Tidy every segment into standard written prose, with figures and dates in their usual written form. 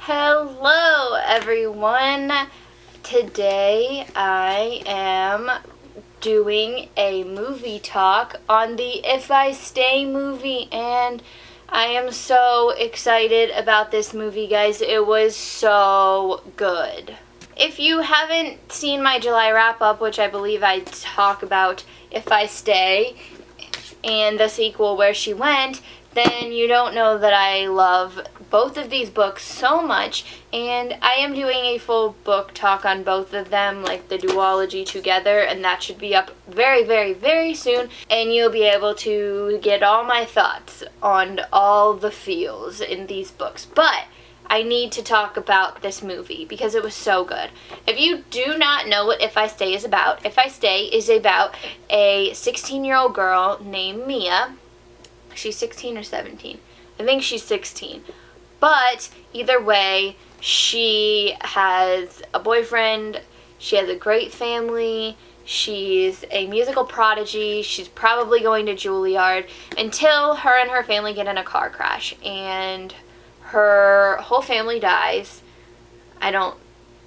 Hello everyone. Today I am doing a movie talk on the If I Stay movie, and I am so excited about this movie, guys. It was so good. If you haven't seen my July wrap-up, which I believe I talk about If I Stay and the sequel Where She Went, then you don't know that I love both of these books so much, and I am doing a full book talk on both of them, like the duology together, and that should be up very, very, very soon, and you'll be able to get all my thoughts on all the feels in these books. But I need to talk about this movie because it was so good. If you do not know what If I Stay is about, If I Stay is about a 16-year-old girl named Mia. She's 16 or 17. I think she's 16. But either way, she has a boyfriend, she has a great family, she's a musical prodigy, she's probably going to Juilliard, until her and her family get in a car crash and her whole family dies. I don't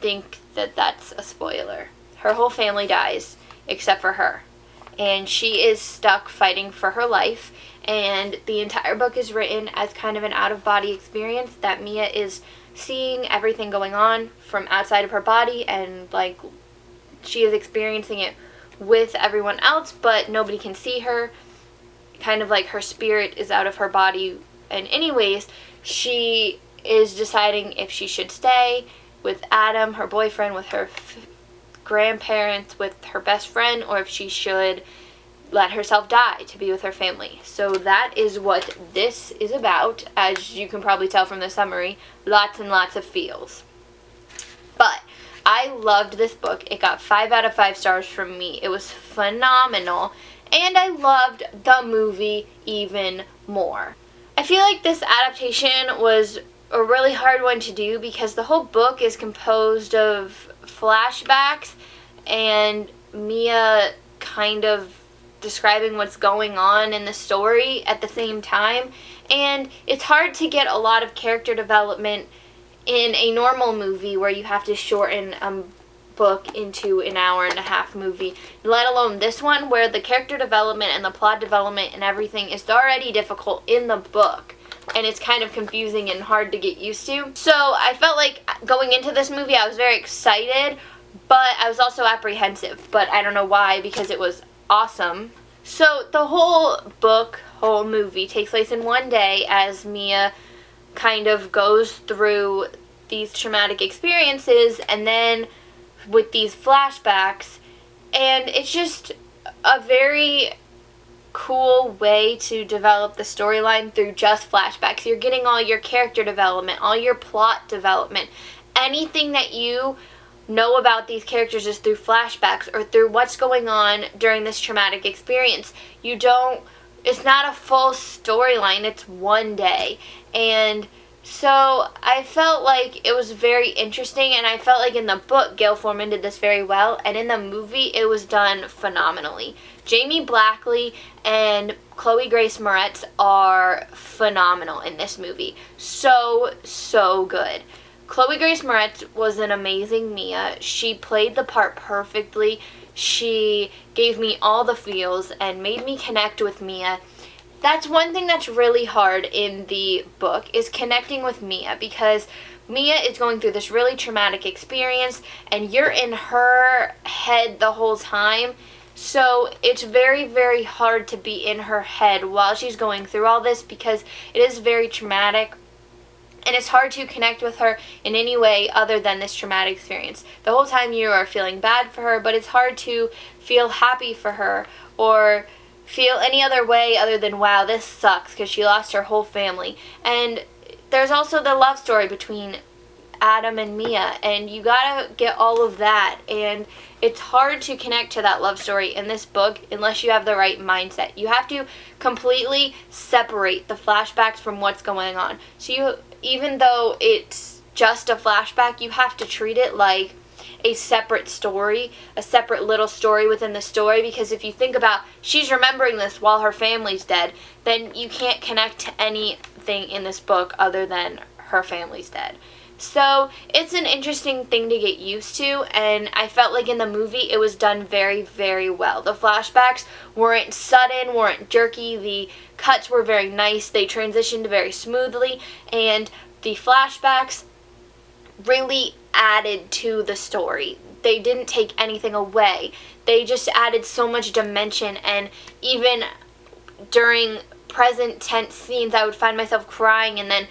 think that that's a spoiler. Her whole family dies except for her. And she is stuck fighting for her life, and the entire book is written as kind of an out-of-body experience that Mia is seeing everything going on from outside of her body, and like she is experiencing it with everyone else, but nobody can see her. Kind of like her spirit is out of her body. And anyways, she is deciding if she should stay with Adam, her boyfriend, with her grandparents, with her best friend, or if she should let herself die to be with her family. So that is what this is about, as you can probably tell from the summary. Lots and lots of feels. But I loved this book. It got 5 out of 5 stars from me. It was phenomenal, and I loved the movie even more. I feel like this adaptation was a really hard one to do because the whole book is composed of flashbacks and Mia kind of describing what's going on in the story at the same time, and it's hard to get a lot of character development in a normal movie where you have to shorten a book into an hour-and-a-half movie, let alone this one where the character development and the plot development and everything is already difficult in the book, and it's kind of confusing and hard to get used to. So I felt like going into this movie I was very excited, but I was also apprehensive, but I don't know why, because it was awesome. So the whole movie takes place in one day as Mia kind of goes through these traumatic experiences and then with these flashbacks, and it's just a very cool way to develop the storyline through just flashbacks. You're getting all your character development, all your plot development, anything that you know about these characters is through flashbacks or through what's going on during this traumatic experience. It's not a full storyline, it's one day. And so I felt like it was very interesting, and I felt like in the book Gail Forman did this very well, and in the movie it was done phenomenally. Jamie Blackley and Chloe Grace Moretz are phenomenal in this movie. So, so good. Chloe Grace Moretz was an amazing Mia. She played the part perfectly. She gave me all the feels and made me connect with Mia. That's one thing that's really hard in the book, is connecting with Mia, because Mia is going through this really traumatic experience and you're in her head the whole time. So it's very, very hard to be in her head while she's going through all this, because it is very traumatic. And it's hard to connect with her in any way other than this traumatic experience. The whole time you are feeling bad for her, but it's hard to feel happy for her or feel any other way other than, wow, this sucks, because she lost her whole family. And there's also the love story between Adam and Mia, and you gotta get all of that, and it's hard to connect to that love story in this book unless you have the right mindset. You have to completely separate the flashbacks from what's going on. So even though it's just a flashback, you have to treat it like a separate story, a separate little story within the story, because if you think about, she's remembering this while her family's dead, then you can't connect to anything in this book other than her family's dead. So it's an interesting thing to get used to, and I felt like in the movie it was done very, very well. The flashbacks weren't sudden, weren't jerky, the cuts were very nice, they transitioned very smoothly, and the flashbacks really added to the story. They didn't take anything away. They just added so much dimension, and even during present tense scenes I would find myself crying, and then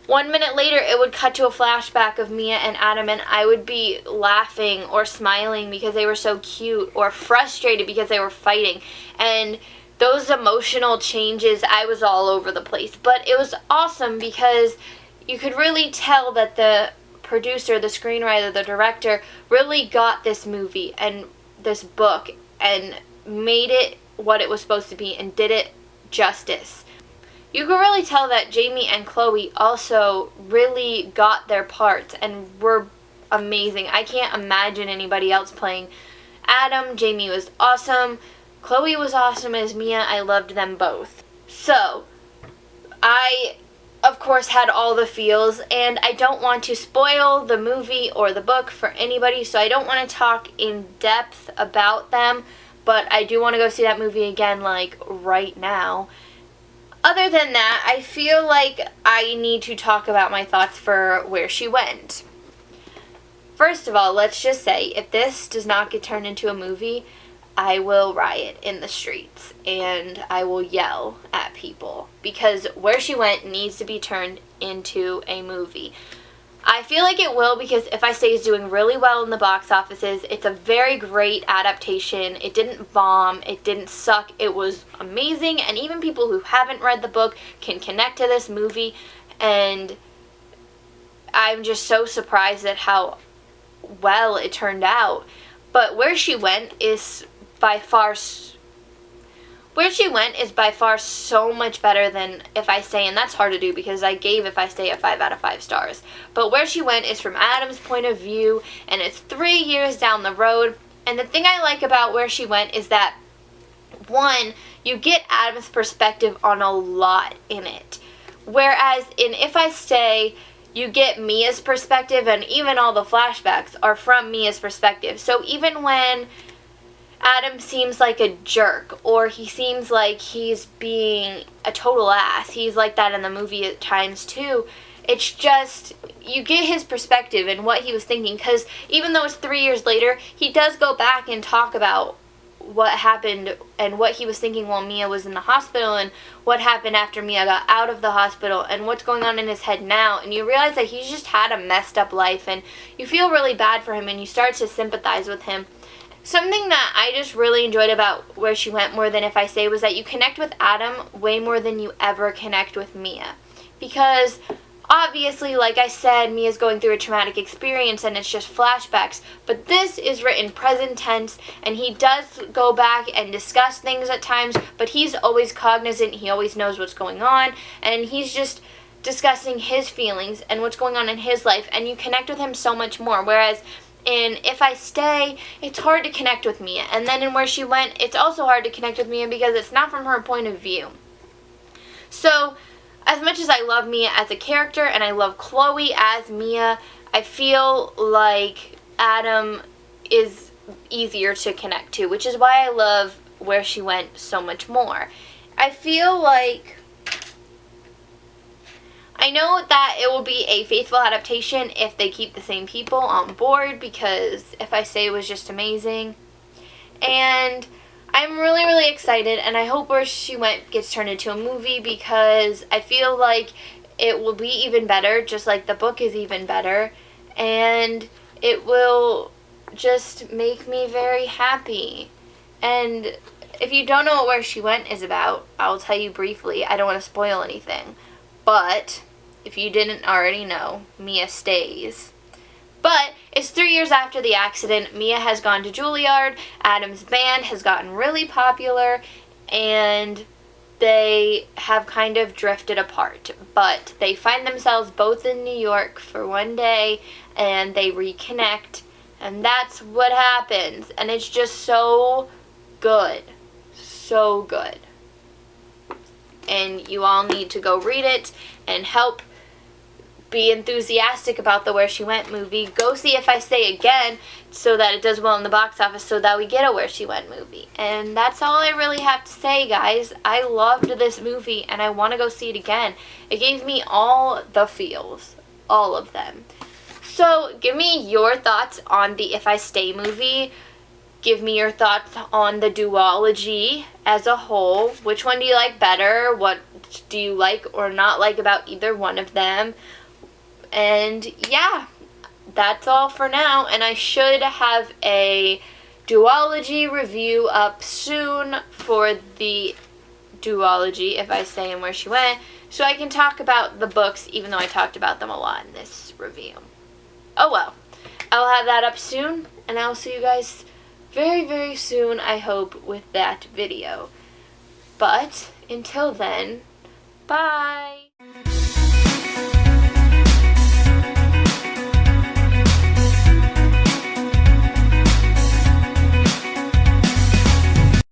1 minute later it would cut to a flashback of Mia and Adam, and I would be laughing or smiling because they were so cute, or frustrated because they were fighting. And those emotional changes, I was all over the place. But it was awesome because you could really tell that the producer, the screenwriter, the director really got this movie and this book and made it what it was supposed to be and did it justice. You could really tell that Jamie and Chloe also really got their parts and were amazing. I can't imagine anybody else playing Adam. Jamie was awesome. Chloe was awesome as Mia. I loved them both. So, I, of course, had all the feels, and I don't want to spoil the movie or the book for anybody, so I don't want to talk in depth about them, but I do want to go see that movie again, like, right now. Other than that, I feel like I need to talk about my thoughts for Where She Went. First of all, let's just say, if this does not get turned into a movie, I will riot in the streets and I will yell at people, because Where She Went needs to be turned into a movie. I feel like it will, because If I Stay is doing really well in the box offices. It's a very great adaptation. It didn't bomb. It didn't suck. It was amazing, and even people who haven't read the book can connect to this movie, and I'm just so surprised at how well it turned out. But Where She Went is by far so much better than If I Stay, and that's hard to do because I gave If I Stay a 5 out of 5 stars. But Where She Went is from Adam's point of view, and it's 3 years down the road. And the thing I like about Where She Went is that, one, you get Adam's perspective on a lot in it. Whereas in If I Stay, you get Mia's perspective, and even all the flashbacks are from Mia's perspective. So even when Adam seems like a jerk, or he seems like he's being a total ass, he's like that in the movie at times too, it's just, you get his perspective and what he was thinking, because even though it's 3 years later, he does go back and talk about what happened and what he was thinking while Mia was in the hospital, and what happened after Mia got out of the hospital, and what's going on in his head now. And you realize that he's just had a messed up life, and you feel really bad for him, and you start to sympathize with him. Something that I just really enjoyed about Where She Went more than If I Stay was that you connect with Adam way more than you ever connect with Mia. Because obviously, like I said, Mia's going through a traumatic experience and it's just flashbacks. But this is written present tense, and he does go back and discuss things at times, but he's always cognizant, he always knows what's going on, and he's just discussing his feelings and what's going on in his life, and you connect with him so much more. Whereas in If I Stay, it's hard to connect with Mia. And then in Where She Went, it's also hard to connect with Mia because it's not from her point of view. So, as much as I love Mia as a character and I love Chloe as Mia, I feel like Adam is easier to connect to, which is why I love Where She Went so much more. I feel like, I know that it will be a faithful adaptation if they keep the same people on board, because If I Stay was just amazing. And I'm really, really excited, and I hope Where She Went gets turned into a movie, because I feel like it will be even better, just like the book is even better, and it will just make me very happy. And if you don't know what Where She Went is about, I'll tell you briefly. I don't want to spoil anything. But if you didn't already know, Mia stays. But it's 3 years after the accident. Mia has gone to Juilliard. Adam's band has gotten really popular, and they have kind of drifted apart. But they find themselves both in New York for one day, and they reconnect, and that's what happens. And it's just so good. So good. And you all need to go read it and help be enthusiastic about the Where She Went movie. Go see If I Stay again so that it does well in the box office so that we get a Where She Went movie. And that's all I really have to say, guys. I loved this movie and I want to go see it again. It gave me all the feels. All of them. So give me your thoughts on the If I Stay movie. Give me your thoughts on the duology as a whole. Which one do you like better? What do you like or not like about either one of them? And yeah, that's all for now. And I should have a duology review up soon for the duology, If I Stay and Where She Went, so I can talk about the books, even though I talked about them a lot in this review. Oh well, I'll have that up soon, and I'll see you guys very, very soon, I hope, with that video. But until then, bye!